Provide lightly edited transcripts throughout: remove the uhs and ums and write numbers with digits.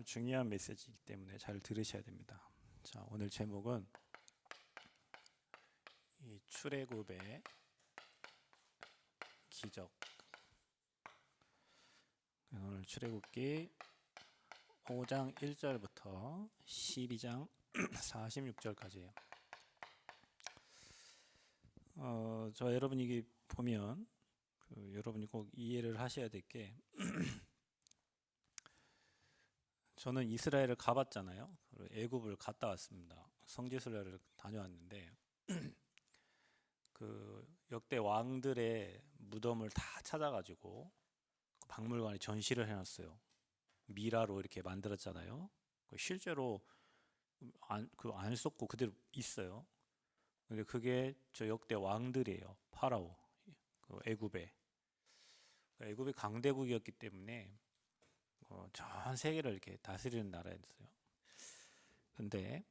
중요한 메시지이기 때문에 잘 들으셔야 됩니다. 자, 오늘 제목은 이 출애굽의 기적. 오늘 출애굽기 5장 1절부터 12장 46절까지예요. 저 여러분이 이게 보면 여러분이 꼭 이해를 하셔야 될 게 저는 이스라엘을 가봤잖아요. 애굽을 갔다 왔습니다. 성지순례를 다녀왔는데 그 역대 왕들의 무덤을 다 찾아가지고 박물관에 전시를 해놨어요. 미라로 이렇게 만들었잖아요. 실제로 안 썼고 그대로 있어요. 근데 그게 저 역대 왕들이에요. 파라오, 애굽의 강대국이었기 때문에 전 세계를 이렇게 다스리는 나라였어요. 근데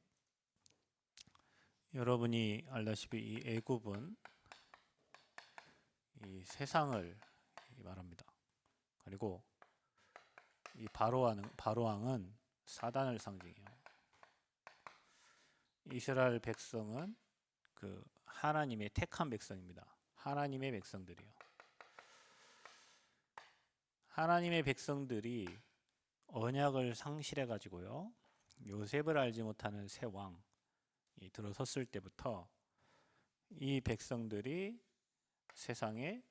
여러분이 알다시피 이 애굽은 이 세상을 말합니다. 그리고 이 바로왕은 사단을 상징해요. 이스라엘 백성은 그 하나님의 택한 백성입니다. 하나님의 백성들이요. 하나님의 백성들이 언약을 상실해 가지고요. 요셉을 알지 못하는 새 왕이 들어섰을 때부터 이 백성들이 세상의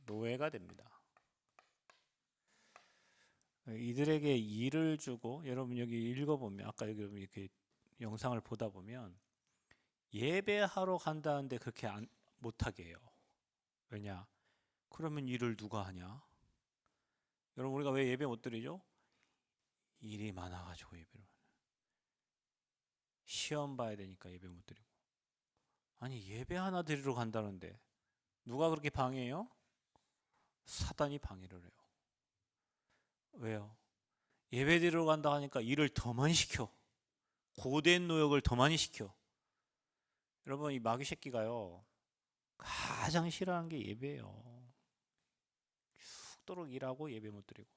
노예가 됩니다. 이들에게 일을 주고, 여러분 여기 읽어보면, 아까 여기 이렇게 영상을 보다 보면 예배하러 간다는데 그렇게 못하게 해요. 왜냐? 그러면 일을 누가 하냐? 여러분 우리가 왜 예배 못 드리죠? 일이 많아가지고 예배를 시험 봐야 되니까 예배 못 드리고. 아니 예배 하나 드리러 간다는데 누가 그렇게 방해해요? 사단이 방해를 해요. 왜요? 예배 드리러 간다 하니까 일을 더 많이 시켜. 고된 노역을 더 많이 시켜. 여러분 이 마귀 새끼가요 가장 싫어하는 게 예배예요. 죽도록 일하고 예배 못 드리고,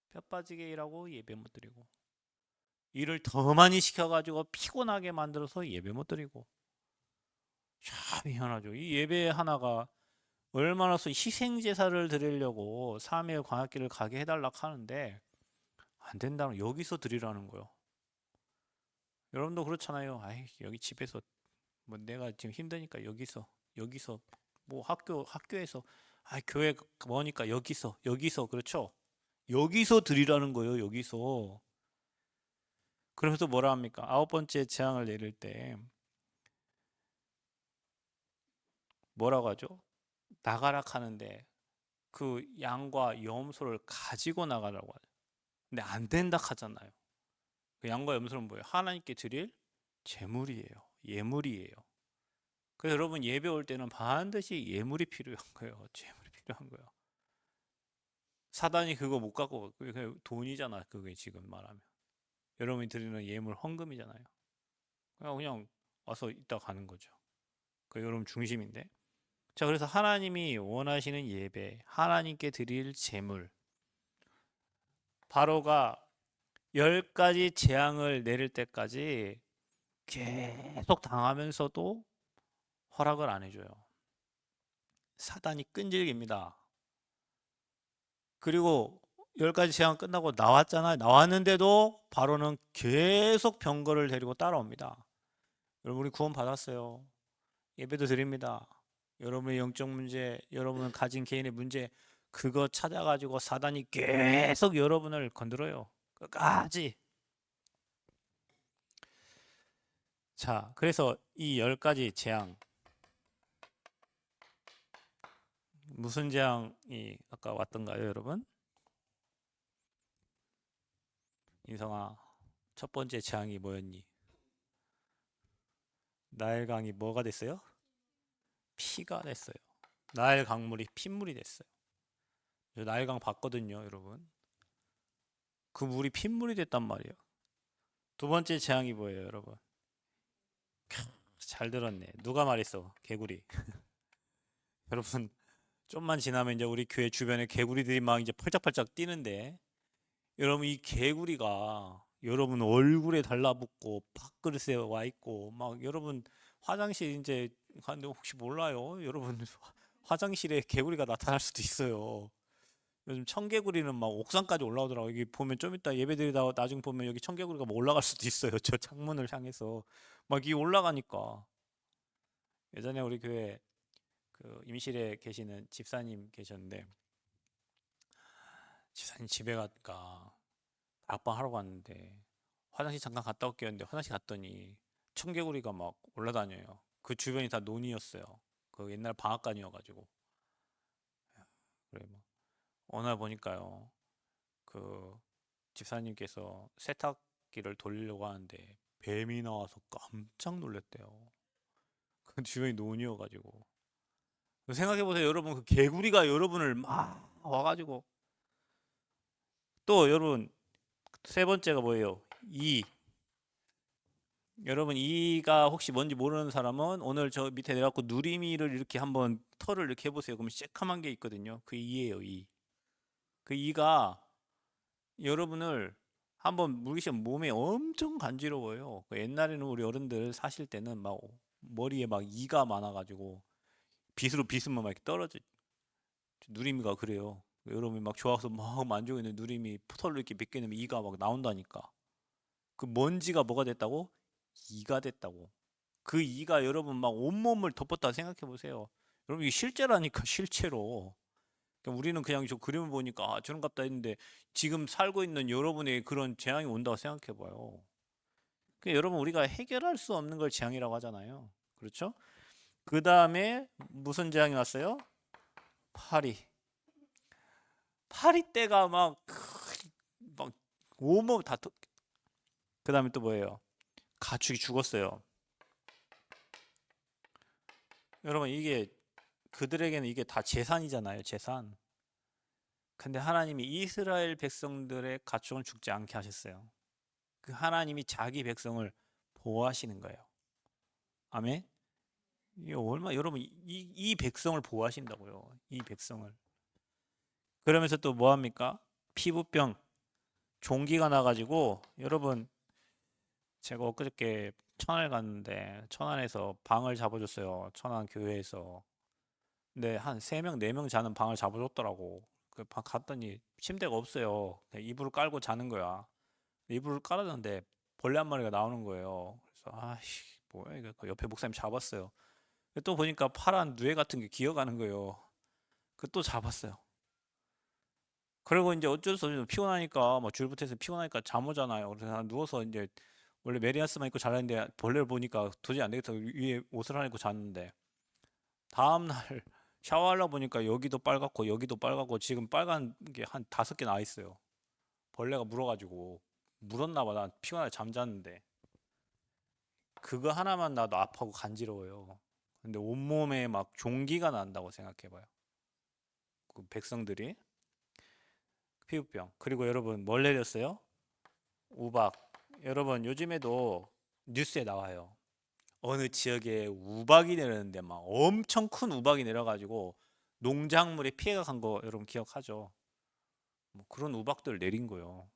뼈 빠지게 일하고 예배 못 드리고, 일을 더 많이 시켜가지고 피곤하게 만들어서 예배 못 드리고. 참 희한하죠. 이 예배 하나가 얼마나 희생제사를 드리려고 3일 광야길을 가게 해달라 하는데 안 된다는, 여기서 드리라는 거요. 여러분도 그렇잖아요. 아이 여기 집에서 뭐 내가 지금 힘드니까 여기서 뭐 학교에서 교회 뭐니까 여기서 그렇죠. 여기서 드리라는 거예요. 여기서. 그러면서 뭐라 합니까? 9번째 재앙을 내릴 때 뭐라고 하죠? 나가라 하는데 그 양과 염소를 가지고 나가라고 하죠. 근데 안 된다 하잖아요. 그 양과 염소는 뭐예요? 하나님께 드릴 제물이에요. 예물이에요. 그래서 여러분 예배 올 때는 반드시 예물이 필요한 거예요. 제물이 필요한 거예요. 사단이 그거 못 갖고, 그게 돈이잖아. 그게 지금 말하면 여러분이 드리는 예물 헌금이잖아요. 그냥 와서 이따 가는 거죠. 그 여러분 중심인데. 자, 그래서 하나님이 원하시는 예배, 하나님께 드릴 제물, 바로가 10가지 재앙을 내릴 때까지 계속 당하면서도 허락을 안 해줘요. 사단이 끈질깁니다. 그리고 10가지 재앙 끝나고 나왔잖아요. 나왔는데도 바로는 계속 병거를 데리고 따라옵니다. 여러분 우리 구원 받았어요. 예배도 드립니다. 여러분의 영적 문제, 여러분은 가진 개인의 문제, 그거 찾아가지고 사단이 계속 여러분을 건드려요. 끝까지. 자, 그래서 이 10가지 재앙, 무슨 재앙이 아까 왔던가요, 여러분? 인성아, 첫 번째 재앙이 뭐였니? 나일강이 뭐가 됐어요? 피가 됐어요. 나일 강물이 핏물이 됐어요. 저 나일강 봤거든요, 여러분. 그 물이 핏물이 됐단 말이에요. 두 번째 재앙이 뭐예요, 여러분? 잘 들었네. 누가 말했어? 개구리. 여러분, 좀만 지나면 이제 우리 교회 주변에 개구리들이 막 이제 펄짝펄짝 뛰는데, 여러분 이 개구리가 여러분 얼굴에 달라붙고 밥그릇에 와 있고 막 여러분 화장실 이제 가는데 혹시 몰라요? 여러분 화장실에 개구리가 나타날 수도 있어요. 요즘 청개구리는 막 옥상까지 올라오더라고. 여기 보면 좀 이따 예배드리다 나중 보면 여기 청개구리가 뭐 올라갈 수도 있어요. 저 창문을 향해서 막 이 올라가니까. 예전에 우리 교회 그 임실에 계시는 집사님 계셨는데 집사님 집에 가니까 다락방 하러 갔는데 화장실 잠깐 갔다 올게요 했는데 화장실 갔더니 청개구리가 막 올라다녀요. 그 주변이 다 논이었어요. 그 옛날 방앗간이어가지고. 그래 뭐 어느 날 보니까요. 그 집사님께서 세탁기를 돌리려고 하는데 뱀이 나와서 깜짝 놀랐대요. 그 주변이 논이어가지고. 생각해보세요. 여러분 그 개구리가 여러분을 막 와가지고 또 여러분 세 번째가 뭐예요? 이 여러분 이가 혹시 뭔지 모르는 사람은 오늘 저 밑에 내려갖고 누리미를 이렇게 한번 털을 이렇게 해보세요. 그러면 새카만 게 있거든요. 그 이예요. 이. 그 이가 여러분을 한번 물리시면 몸에 엄청 간지러워요. 그 옛날에는 우리 어른들 사실 때는 막 머리에 막 이가 많아가지고 빗으로 빗으면 막 이렇게 떨어져. 누리미가 그래요. 여러분이 막 좋아서 막 만지고 있는 누리미 털을 이렇게 몇 개 넣으면 이가 막 나온다니까. 그 먼지가 뭐가 됐다고? 이가 됐다고. 그 이가 여러분 막 온몸을 덮었다 생각해 보세요. 여러분 이게 실제라니까 실제로. 그러니까 우리는 그냥 저 그림을 보니까 아, 저런 같다 했는데 지금 살고 있는 여러분의 그런 재앙이 온다고 생각해 봐요. 그러니까 여러분 우리가 해결할 수 없는 걸 재앙이라고 하잖아요. 그렇죠? 그 다음에 무슨 재앙이 왔어요? 파리. 파리 때가 막 온몸 다. 그 다음에 또 뭐예요? 가축이 죽었어요. 여러분 이게 그들에게는 이게 다 재산이잖아요. 재산. 근데 하나님이 이스라엘 백성들의 가축은 죽지 않게 하셨어요. 그 하나님이 자기 백성을 보호하시는 거예요. 아멘. 이게 얼마 여러분 이 백성을 보호하신다고요. 이 백성을. 그러면서 또 뭐 합니까? 피부병, 종기가 나가지고 여러분 제가 엊그저께 천안에 갔는데 천안에서 방을 잡아줬어요. 천안 교회에서. 근데 한 3명, 4명 자는 방을 잡아줬더라고. 그 방 갔더니 침대가 없어요. 이불을 깔고 자는 거야. 이불을 깔았는데 벌레 한 마리가 나오는 거예요. 그래서 아씨 뭐야 이거 그 옆에 목사님 잡았어요. 또 보니까 파란 누에 같은 게 기어가는 거예요. 그 또 잡았어요. 그리고 이제 어쩔 수 없이 피곤하니까 뭐 줄부터해서 피곤하니까 잠 오잖아요. 그래서 난 누워서 이제 원래 메리아스만 입고 자려는데 벌레를 보니까 도저히 안 되겠다 위에 옷을 하나 입고 잤는데 다음날 샤워하려 보니까 여기도 빨갛고 여기도 빨갛고 지금 빨간 게 한 5개 나 있어요. 벌레가 물어가지고 물었나 봐. 난 피곤하게 잠잤는데 그거 하나만 나도 아파고 간지러워요. 근데 온몸에 막 종기가 난다고 생각해봐요. 그 백성들이 피부병. 그리고 여러분 뭘 내렸어요? 우박. 여러분 요즘에도 뉴스에 나와요. 어느 지역에 우박이 내렸는데 막 엄청 큰 우박이 내려가지고 농작물에 피해가 간 거 여러분 기억하죠? 뭐 그런 우박들 내린 거요.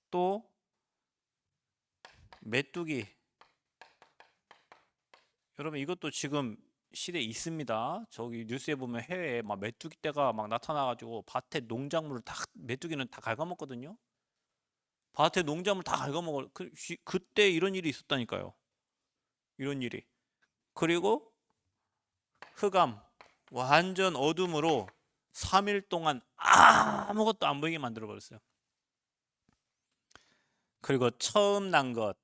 또 메뚜기. 여러분 이것도 지금 시대에 있습니다. 저기 뉴스에 보면 해외에 막 메뚜기 떼가 막 나타나가지고 밭에 농작물을 다 메뚜기는 다 갉아먹거든요. 밭에 농작물 다 갉아먹어. 그때 이런 일이 있었다니까요. 이런 일이. 그리고 흑암 완전 어둠으로 3일 동안 아무것도 안 보이게 만들어 버렸어요. 그리고 처음 난 것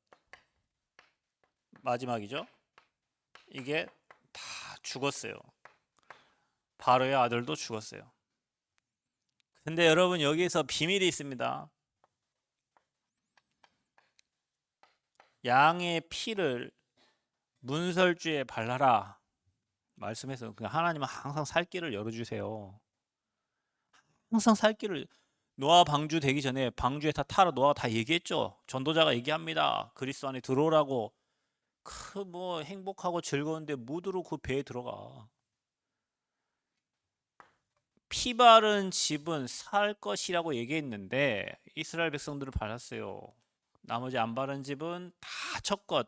마지막이죠. 이게 다 죽었어요. 바로의 아들도 죽었어요. 근데 여러분 여기서 비밀이 있습니다. 양의 피를 문설주에 발라라 말씀해서 하나님은 항상 살 길을 열어주세요. 항상 살 길을 노아 방주 되기 전에 방주에 다 타러 노아가 다 얘기했죠. 전도자가 얘기합니다. 그리스도 안에 들어오라고. 그 뭐 행복하고 즐거운데 무드로 그 배에 들어가. 피 바른 집은 살 것이라고 얘기했는데 이스라엘 백성들을 발랐어요. 나머지 안 바른 집은 다 첫 것,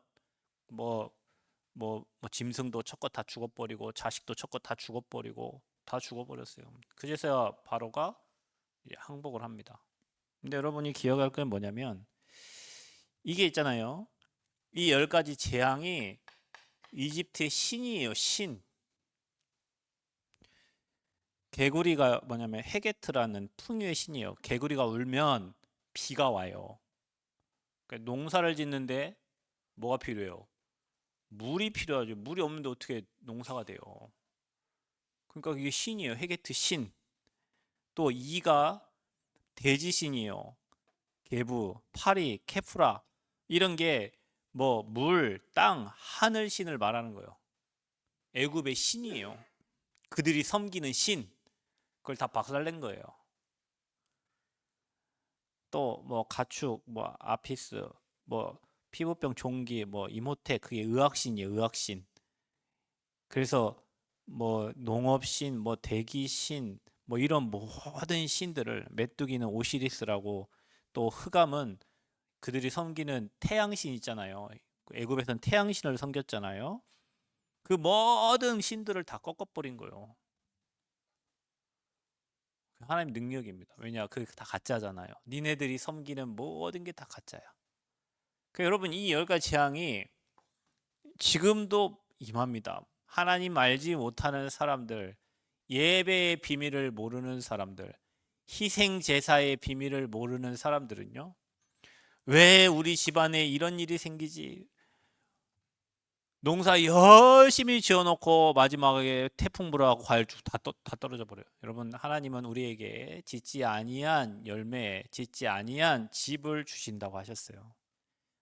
짐승도 첫 것 다 죽어버리고 자식도 첫 것 다 죽어버리고 다 죽어버렸어요. 그제서야 바로가 이제 항복을 합니다. 근데 여러분이 기억할 건 뭐냐면 이게 있잖아요. 이 10가지 재앙이 이집트의 신이에요. 신. 개구리가 뭐냐면 헤게트라는 풍요의 신이에요. 개구리가 울면 비가 와요. 그러니까 농사를 짓는데 뭐가 필요해요? 물이 필요하죠. 물이 없는데 어떻게 농사가 돼요? 그러니까 이게 신이에요. 헤게트 신. 또 이가 돼지 신이에요. 개부, 파리, 케프라 이런 게 뭐 물, 땅, 하늘 신을 말하는 거예요. 애굽의 신이에요. 그들이 섬기는 신. 그걸 다 박살낸 거예요. 또 뭐 가축, 뭐 아피스, 뭐 피부병 종기, 뭐 이모텍 그게 의학신이에요. 의학신. 그래서 뭐 농업신, 뭐 대기신, 뭐 이런 모든 신들을 메뚜기는 오시리스라고 또 흑암은 그들이 섬기는 태양신 있잖아요. 애굽에서는 태양신을 섬겼잖아요. 그 모든 신들을 다 꺾어버린 거예요. 하나님 능력입니다. 왜냐, 그게 다 가짜잖아요. 니네들이 섬기는 모든 게 다 가짜야. 여러분 이 10가지 재앙이 지금도 임합니다. 하나님 알지 못하는 사람들, 예배의 비밀을 모르는 사람들, 희생 제사의 비밀을 모르는 사람들은요. 왜 우리 집안에 이런 일이 생기지? 농사 열심히 지어놓고 마지막에 태풍 불어가고 과일 다 떨어져 버려요. 여러분 하나님은 우리에게 짓지 아니한 열매, 짓지 아니한 집을 주신다고 하셨어요.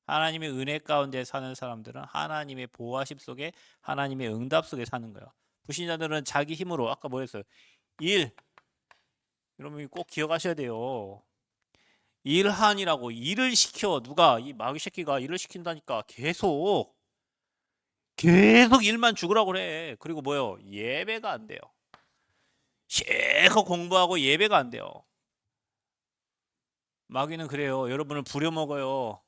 하나님의 은혜 가운데 사는 사람들은 하나님의 보호하심 속에 하나님의 응답 속에 사는 거예요. 불신자들은 자기 힘으로 아까 뭐였어요? 일. 여러분 꼭 기억하셔야 돼요. 일한이라고 일을 시켜. 누가 이 마귀 새끼가 일을 시킨다니까 계속 일만 죽으라고 그래. 그리고 뭐요? 예배가 안 돼요. 실컷 공부하고 예배가 안 돼요. 마귀는 그래요. 여러분을 부려먹어요.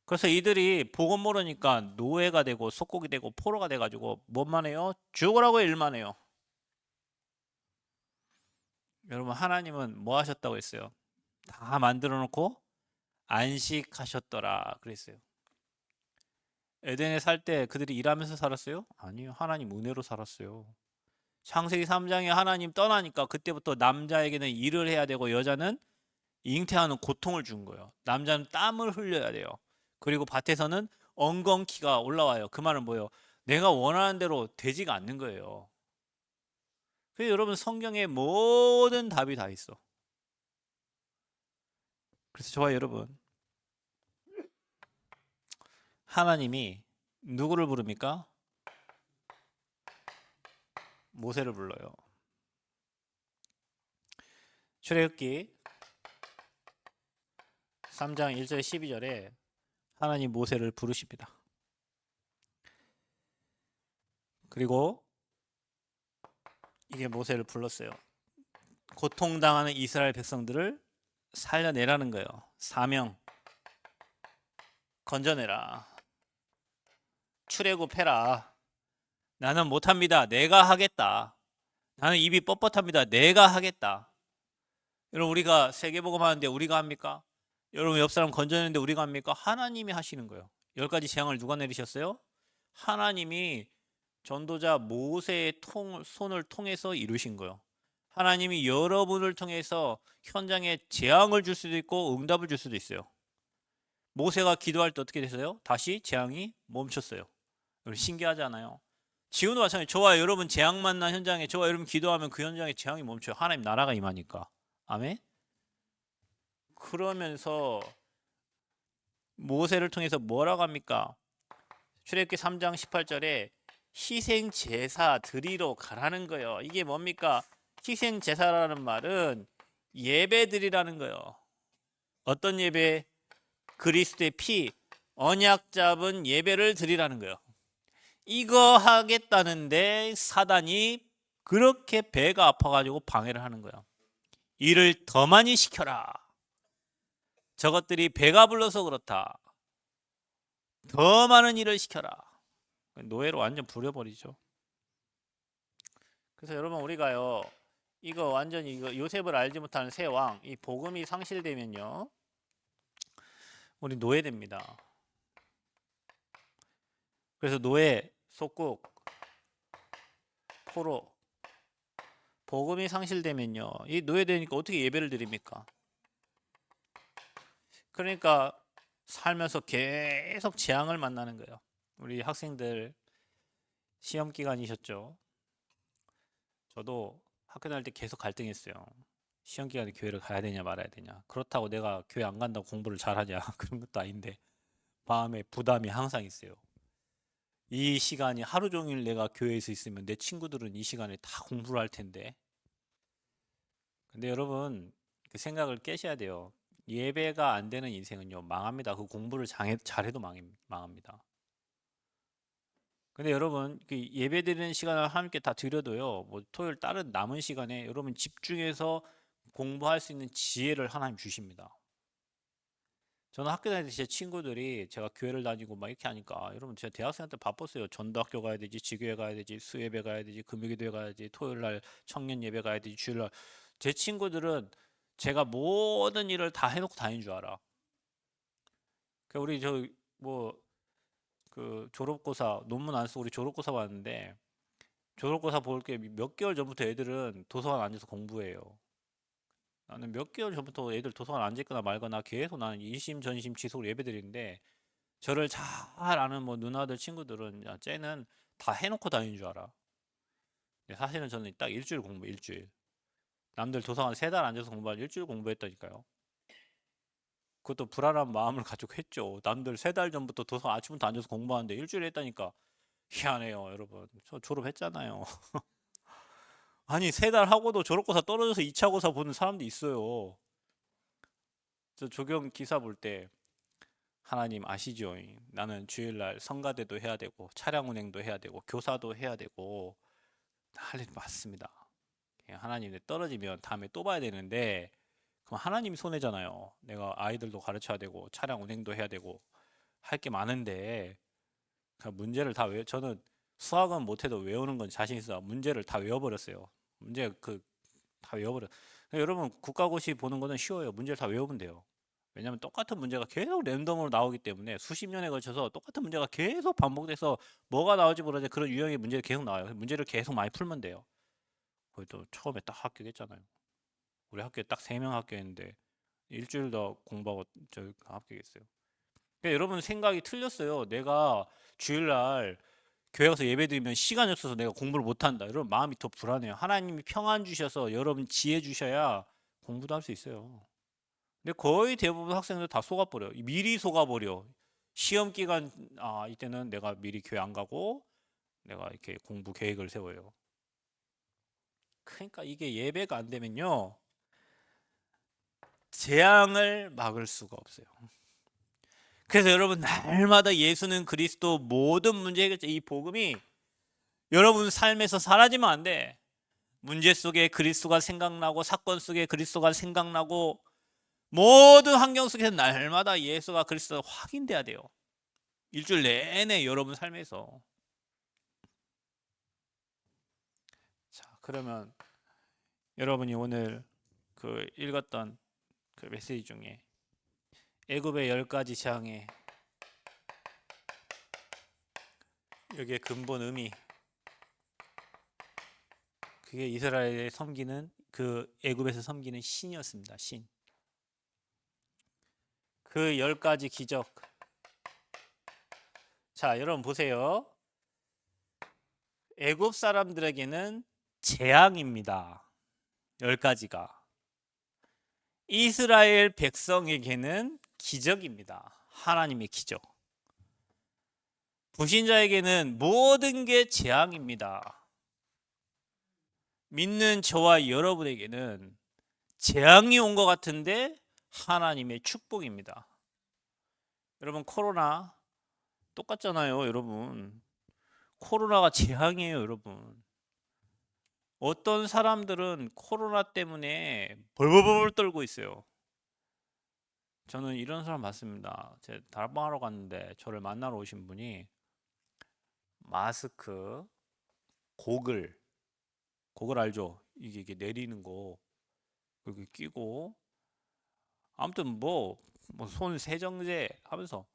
그래서 이들이 복음 모르니까 노예가 되고 속국이 되고 포로가 돼가지고 뭐만 해요? 죽으라고 일만 해요. 여러분 하나님은 뭐 하셨다고 했어요? 다 만들어 놓고 안식하셨더라 그랬어요. 에덴에 살 때 그들이 일하면서 살았어요? 아니요. 하나님 은혜로 살았어요. 창세기 3장에 하나님 떠나니까 그때부터 남자에게는 일을 해야 되고 여자는 잉태하는 고통을 준 거예요. 남자는 땀을 흘려야 돼요. 그리고 밭에서는 엉겅퀴가 올라와요. 그 말은 뭐예요? 내가 원하는 대로 되지가 않는 거예요. 그래서 여러분 성경에 모든 답이 다 있어. 그래서 저와 여러분 하나님이 누구를 부릅니까? 모세를 불러요. 출애굽기 3장 1절 12절에 하나님 모세를 부르십니다. 그리고 이게 모세를 불렀어요. 고통당하는 이스라엘 백성들을 살려내라는 거예요. 사명 건져내라. 출애굽해라. 나는 못합니다. 내가 하겠다. 나는 입이 뻣뻣합니다. 내가 하겠다. 여러분 우리가 세계복음 하는데 우리가 합니까? 여러분 옆 사람 건져내는데 우리가 합니까? 하나님이 하시는 거예요. 10가지 재앙을 누가 내리셨어요? 하나님이 전도자 모세의 손을 통해서 이루신 거예요. 하나님이 여러분을 통해서 현장에 재앙을 줄 수도 있고 응답을 줄 수도 있어요. 모세가 기도할 때 어떻게 됐어요? 다시 재앙이 멈췄어요. 신기하지 않아요? 지금도 마찬가지. 저와 여러분 재앙 만난 현장에 저와 여러분 기도하면 그 현장에 재앙이 멈춰요. 하나님 나라가 임하니까. 아멘. 그러면서 모세를 통해서 뭐라고 합니까? 출애굽기 3장 18절에 희생 제사 드리러 가라는 거예요. 이게 뭡니까? 희생 제사라는 말은 예배 드리라는 거예요. 어떤 예배? 그리스도의 피, 언약 잡은 예배를 드리라는 거예요. 이거 하겠다는데 사단이 그렇게 배가 아파가지고 방해를 하는 거야. 일을 더 많이 시켜라. 저것들이 배가 불러서 그렇다. 더 많은 일을 시켜라. 노예로 완전 부려버리죠. 그래서 여러분 우리가요, 이거 완전히 이거 요셉을 알지 못하는 새 왕, 이 복음이 상실되면요, 우리 노예됩니다. 그래서 노예, 속국, 포로, 복음이 상실되면요, 이 노예되니까 어떻게 예배를 드립니까? 그러니까 살면서 계속 재앙을 만나는 거예요. 우리 학생들 시험 기간이셨죠? 저도 학교 다닐 때 계속 갈등했어요. 시험 기간에 교회를 가야 되냐 말아야 되냐. 그렇다고 내가 교회 안 간다고 공부를 잘하냐 그런 것도 아닌데 마음에 부담이 항상 있어요. 이 시간이 하루 종일 내가 교회에서 있으면 내 친구들은 이 시간에 다 공부를 할 텐데. 근데 여러분 그 생각을 깨셔야 돼요. 예배가 안 되는 인생은요 망합니다. 그 공부를 잘해도 망합니다. 근데 여러분 그 예배 드리는 시간을 함께 다 드려도요, 뭐 토요일 다른 남은 시간에 여러분 집중해서 공부할 수 있는 지혜를 하나님 주십니다. 저는 학교 다닐 때 제 친구들이 제가 교회를 다니고 막 이렇게 하니까, 여러분 제가 대학생 때 바빴어요. 전도학교 가야 되지, 지교회 가야 되지, 수예배 가야 되지, 금요기도회 가야지, 토요일 날 청년 예배 가야 되지, 주일 날. 제 친구들은 제가 모든 일을 다 해놓고 다닌 줄 알아. 그 우리 저 뭐 그 졸업고사 논문 안 쓰고 우리 졸업고사 봤는데, 졸업고사 볼 게 몇 개월 전부터 애들은 도서관 앉아서 공부해요. 나는 몇 개월 전부터 애들 도서관 앉았거나 말거나 계속 나는 이심 전심 지속으로 예배드리는데, 저를 잘 아는 뭐 누나들 친구들은 야 쟤는 다 해놓고 다니는 줄 알아. 근데 사실은 저는 딱 일주일 공부, 일주일. 남들 도서관 3달 앉아서 공부할 일주일 공부했다니까요. 그것도 불안한 마음을 가지고 했죠. 남들 3달 전부터 도서관 아침부터 앉아서 공부하는데 일주일 했다니까. 희한해요 여러분. 저 졸업했잖아요. 아니 3달 하고도 졸업고사 떨어져서 2차 고사 보는 사람도 있어요. 저 조경 기사 볼 때 하나님 아시죠? 나는 주일날 성가대도 해야 되고 차량 운행도 해야 되고 교사도 해야 되고 할 일 많습니다. 하나님 떨어지면 다음에 또 봐야 되는데 그럼 하나님이 손해잖아요. 내가 아이들도 가르쳐야 되고 차량 운행도 해야 되고 할 게 많은데, 문제를 다 저는 수학은 못해도 외우는 건 자신 있어. 문제를 다 외워버렸어요. 문제 다 외워버려. 여러분 국가고시 보는 거는 쉬워요. 문제를 다 외우면 돼요. 왜냐하면 똑같은 문제가 계속 랜덤으로 나오기 때문에 수십 년에 걸쳐서 똑같은 문제가 계속 반복돼서 뭐가 나올지 모르는데 그런 유형의 문제가 계속 나와요. 문제를 계속 많이 풀면 돼요. 그래도 처음에 딱 합격했잖아요. 우리 학교에 딱 3명 합격했는데 일주일 더 공부하고 저 합격했어요. 그러니까 여러분 생각이 틀렸어요. 내가 주일날 교회 가서 예배 드리면 시간이 없어서 내가 공부를 못한다. 여러분 마음이 더 불안해요. 하나님이 평안 주셔서 여러분 지혜 주셔야 공부도 할 수 있어요. 근데 거의 대부분 학생들 다 속아버려. 미리 속아버려. 시험 기간, 아 이때는 내가 미리 교회 안 가고 내가 이렇게 공부 계획을 세워요. 그러니까 이게 예배가 안 되면요 재앙을 막을 수가 없어요. 그래서 여러분 날마다 예수는 그리스도 모든 문제 해결자, 이 복음이 여러분 삶에서 사라지면 안 돼. 문제 속에 그리스도가 생각나고 사건 속에 그리스도가 생각나고 모든 환경 속에서 날마다 예수가 그리스도가 확인돼야 돼요. 일주일 내내 여러분 삶에서. 자, 그러면 여러분이 오늘 그 읽었던 그 메시지 중에 애굽의 10가지 재앙에 여기에 근본 의미, 그게 이스라엘에 섬기는 그 애굽에서 섬기는 신이었습니다. 신. 그 10가지 기적. 자, 여러분 보세요. 애굽 사람들에게는 재앙입니다. 10가지가. 이스라엘 백성에게는 기적입니다. 하나님의 기적. 불신자에게는 모든 게 재앙입니다. 믿는 저와 여러분에게는 재앙이 온 것 같은데 하나님의 축복입니다. 여러분 코로나 똑같잖아요. 여러분 코로나가 재앙이에요. 여러분 어떤 사람들은 코로나 때문에 벌벌벌 떨고 있어요. 저는 이런 사람 봤습니다. 제가 달방하러 갔는데 저를 만나러 오신 분이 마스크, 고글 알죠? 이게 내리는 거 여기 끼고 아무튼 뭐 손 세정제 하면서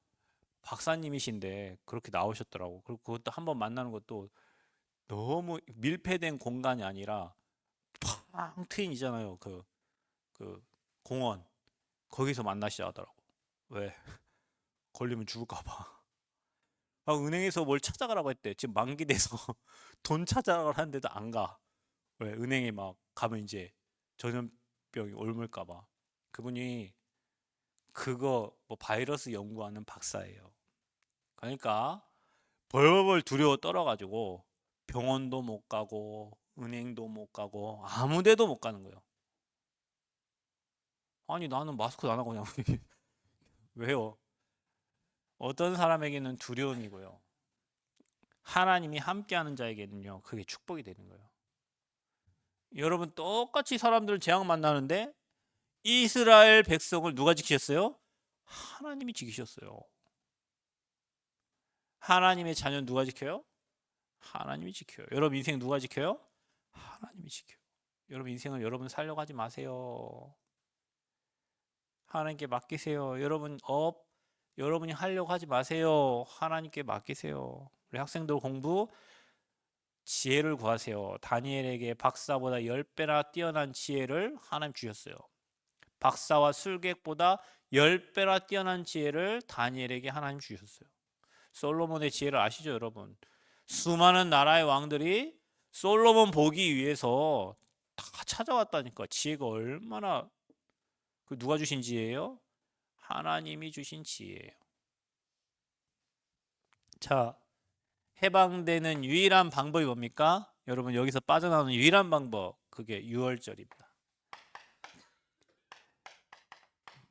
박사님이신데 그렇게 나오셨더라고. 그리고 그것도 한번 만나는 것도 너무 밀폐된 공간이 아니라 팡 트인이잖아요. 그 공원 거기서 만나시자 하더라고. 왜? 걸리면 죽을까 봐. 아, 은행에서 뭘 찾아가라고 했대. 지금 만기 돼서 돈 찾아가라 하는데도 안 가. 왜? 은행에 막 가면 이제 전염병이 옮을까 봐. 그분이 그거 뭐 바이러스 연구하는 박사예요. 그러니까 벌벌 두려워 떨어가지고 병원도 못 가고 은행도 못 가고 아무 데도 못 가는 거예요. 아니 나는 마스크 안 하고 그냥 왜요? 어떤 사람에게는 두려움이고요. 하나님이 함께하는 자에게는요, 그게 축복이 되는 거예요. 여러분 똑같이 사람들 재앙 만나는데 이스라엘 백성을 누가 지키셨어요? 하나님이 지키셨어요. 하나님의 자녀는 누가 지켜요? 하나님이 지켜요. 여러분 인생 누가 지켜요? 하나님이 지켜요. 여러분 인생을 여러분 살려고 하지 마세요. 하나님께 맡기세요. 여러분이 하려고 하지 마세요. 하나님께 맡기세요. 우리 학생들 공부 지혜를 구하세요. 다니엘에게 박사보다 10배나 뛰어난 지혜를 하나님 주셨어요. 박사와 술객보다 10배나 뛰어난 지혜를 다니엘에게 하나님 주셨어요. 솔로몬의 지혜를 아시죠, 여러분? 수많은 나라의 왕들이 솔로몬 보기 위해서 다 찾아왔다니까. 지혜가 얼마나 누가 주신 지혜예요? 하나님이 주신 지혜예요. 자, 해방되는 유일한 방법이 뭡니까? 여러분 여기서 빠져나오는 유일한 방법 그게 유월절입니다.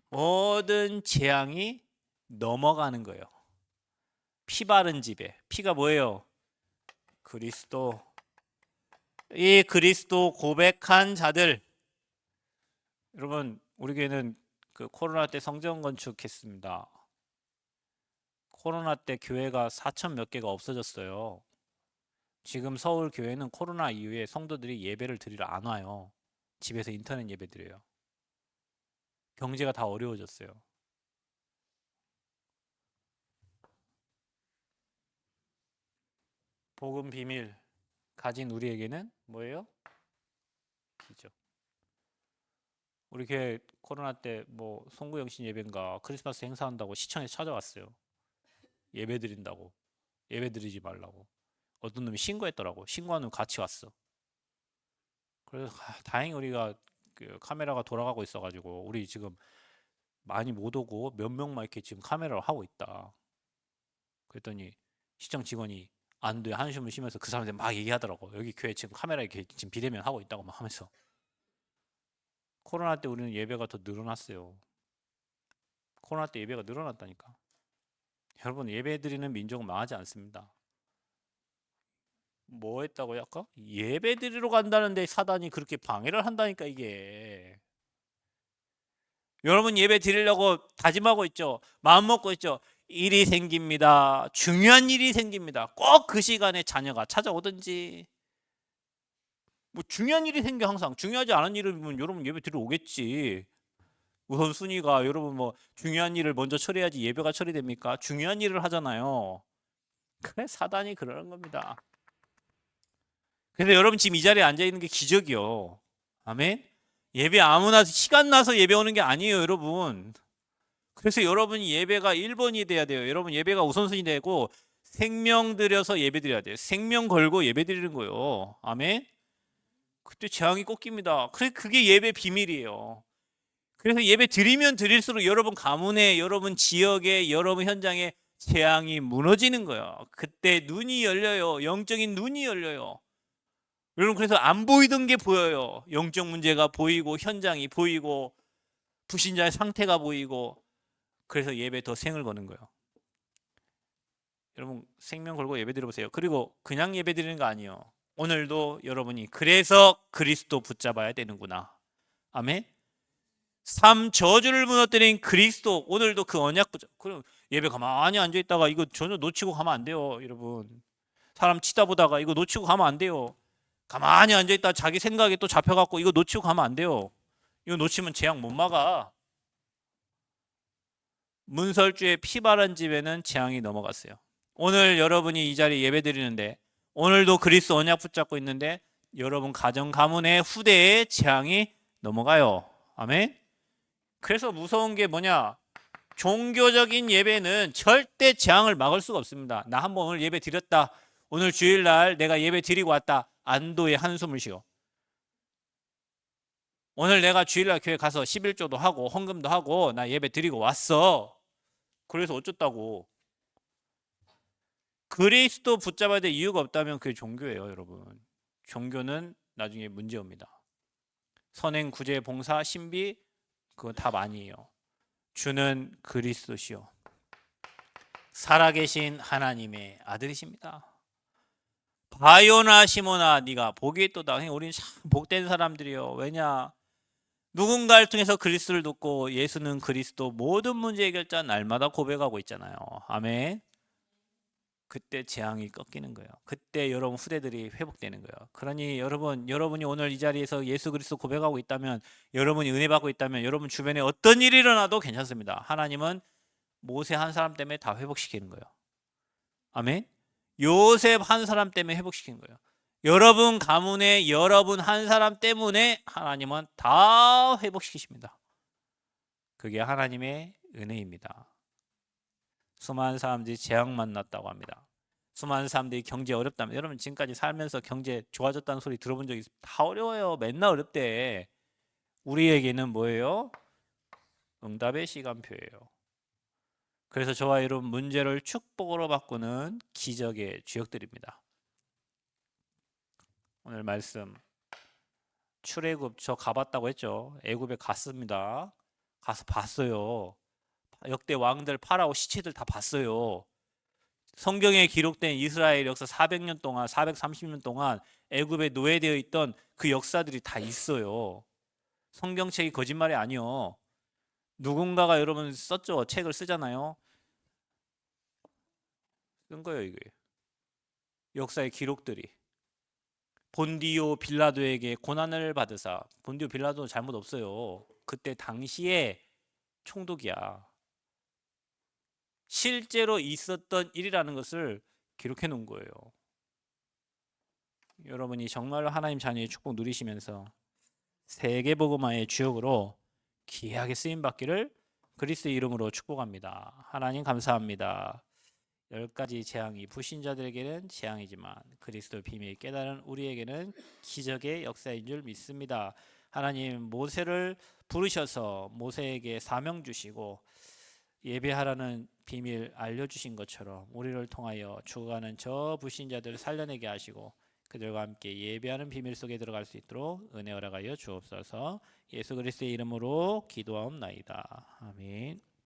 모든 재앙이 넘어가는 거예요. 피 바른 집에 피가 뭐예요? 그리스도. 이 그리스도 고백한 자들. 여러분 우리 교회는 그 코로나 때 성전 건축했습니다. 코로나 때 교회가 4천 몇 개가 없어졌어요. 지금 서울 교회는 코로나 이후에 성도들이 예배를 드리러 안 와요. 집에서 인터넷 예배 드려요. 경제가 다 어려워졌어요. 복음 비밀 가진 우리에게는 뭐예요? 기적. 우리 교회 코로나 때 뭐 송구영신 예배인가 크리스마스 행사한다고 시청에 찾아왔어요. 예배 드린다고. 예배 드리지 말라고. 어떤 놈이 신고했더라고. 신고한 놈 같이 왔어. 그래서 다행히 우리가 그 카메라가 돌아가고 있어가지고 우리 지금 많이 못 오고 몇 명만 이렇게 지금 카메라로 하고 있다. 그랬더니 시청 직원이 안 돼 한숨을 쉬면서 그 사람들 막 얘기하더라고. 여기 교회 지금 카메라 이렇게 지금 비대면 하고 있다고 막 하면서. 코로나 때 우리는 예배가 더 늘어났어요. 코로나 때 예배가 늘어났다니까. 여러분 예배 드리는 민족은 망하지 않습니다. 뭐 했다고요 아까? 예배 드리러 간다는데 사단이 그렇게 방해를 한다니까 이게. 여러분 예배 드리려고 다짐하고 있죠. 마음 먹고 있죠. 일이 생깁니다. 중요한 일이 생깁니다. 꼭 그 시간에 자녀가 찾아오든지 뭐 중요한 일이 생겨 항상. 중요하지 않은 일이면 여러분 예배 드리러 오겠지. 우선순위가 여러분 뭐 중요한 일을 먼저 처리해야지 예배가 처리됩니까? 중요한 일을 하잖아요. 그래 사단이 그러는 겁니다. 그래서 여러분 지금 이 자리에 앉아 있는 게 기적이요. 아멘. 예배 아무나 시간 나서 예배 오는 게 아니에요, 여러분. 그래서 여러분이 예배가 1번이 돼야 돼요. 여러분 예배가 우선순위 되고 생명 들여서 예배 드려야 돼요. 생명 걸고 예배 드리는 거예요. 아멘. 그때 재앙이 꺾입니다. 그래 그게 예배 비밀이에요. 그래서 예배 드리면 드릴수록 여러분 가문에, 여러분 지역에, 여러분 현장에 재앙이 무너지는 거예요. 그때 눈이 열려요. 영적인 눈이 열려요. 여러분 그래서 안 보이던 게 보여요. 영적 문제가 보이고 현장이 보이고 불신자의 상태가 보이고 그래서 예배 더 생을 거는 거예요. 여러분 생명 걸고 예배 드려보세요. 그리고 그냥 예배 드리는 거 아니에요. 오늘도 여러분이 그래서 그리스도 붙잡아야 되는구나. 아멘. 삶 저주를 무너뜨린 그리스도, 오늘도 그 언약 붙잡. 그럼 예배 가만히 앉아 있다가 이거 전혀 놓치고 가면 안 돼요, 여러분. 사람 치다 보다가 이거 놓치고 가면 안 돼요. 가만히 앉아 있다 자기 생각에 또 잡혀갖고 이거 놓치고 가면 안 돼요. 이거 놓치면 재앙 못 막아. 문설주의 피 바른 집에는 재앙이 넘어갔어요. 오늘 여러분이 이 자리에 예배 드리는데, 오늘도 그리스도 언약 붙잡고 있는데 여러분 가정 가문의 후대에 재앙이 넘어가요. 아멘. 그래서 무서운 게 뭐냐? 종교적인 예배는 절대 재앙을 막을 수가 없습니다. 나 한번 오늘 예배 드렸다. 오늘 주일날 내가 예배 드리고 왔다. 안도의 한숨을 쉬어. 오늘 내가 주일날 교회 가서 11조도 하고 헌금도 하고 나 예배 드리고 왔어. 그래서 어쩌다고. 그리스도 붙잡아야 될 이유가 없다면 그게 종교예요, 여러분. 종교는 나중에 문제옵니다. 선행, 구제, 봉사, 신비 그거 답 아니에요. 주는 그리스도시요 살아계신 하나님의 아들이십니다. 바요나 시모나 네가 복이 있도다. 우리는 참 복된 사람들이요. 왜냐? 누군가를 통해서 그리스도를 듣고 예수는 그리스도 모든 문제 해결자 날마다 고백하고 있잖아요. 아멘. 그때 재앙이 꺾이는 거예요. 그때 여러분 후대들이 회복되는 거예요. 그러니 여러분이 오늘 이 자리에서 예수 그리스도 고백하고 있다면, 여러분이 은혜 받고 있다면 여러분 주변에 어떤 일이 일어나도 괜찮습니다. 하나님은 모세 한 사람 때문에 다 회복시키는 거예요. 아멘. 요셉 한 사람 때문에 회복시키는 거예요. 여러분 가문에 여러분 한 사람 때문에 하나님은 다 회복시키십니다. 그게 하나님의 은혜입니다. 수많은 사람들이 재앙 만났다고 합니다. 수많은 사람들이 경제 어렵다면, 여러분 지금까지 살면서 경제 좋아졌다는 소리 들어본 적 있어요? 다 어려워요. 맨날 어렵대. 우리에게는 뭐예요? 응답의 시간표예요. 그래서 저와 여러분 문제를 축복으로 바꾸는 기적의 주역들입니다. 오늘 말씀 출애굽 저 가봤다고 했죠. 애굽에 갔습니다. 가서 봤어요. 역대 왕들 파라오 시체들 다 봤어요. 성경에 기록된 이스라엘 역사 400년 동안 430년 동안 애굽에 노예되어 있던 그 역사들이 다 있어요. 성경책이 거짓말이 아니요. 누군가가 여러분 썼죠. 책을 쓰잖아요. 쓴 거예요, 이게. 역사의 기록들이. 본디오 빌라도에게 고난을 받으사. 본디오 빌라도 잘못 없어요. 그때 당시에 총독이야. 실제로 있었던 일이라는 것을 기록해 놓은 거예요. 여러분이 정말로 하나님 자녀의 축복 누리시면서 세계복음화의 주역으로 귀하게 쓰임 받기를 그리스도의 이름으로 축복합니다. 하나님 감사합니다. 10가지 재앙이 불신자들에게는 재앙이지만 그리스도 비밀 깨달은 우리에게는 기적의 역사인 줄 믿습니다. 하나님 모세를 부르셔서 모세에게 사명 주시고 예배하라는 비밀 알려주신 것처럼 우리를 통하여 죽어가는 저 불신자들을 살려내게 하시고 그들과 함께 예배하는 비밀 속에 들어갈 수 있도록 은혜 허락하여 주옵소서. 예수 그리스도의 이름으로 기도하옵나이다. 아멘.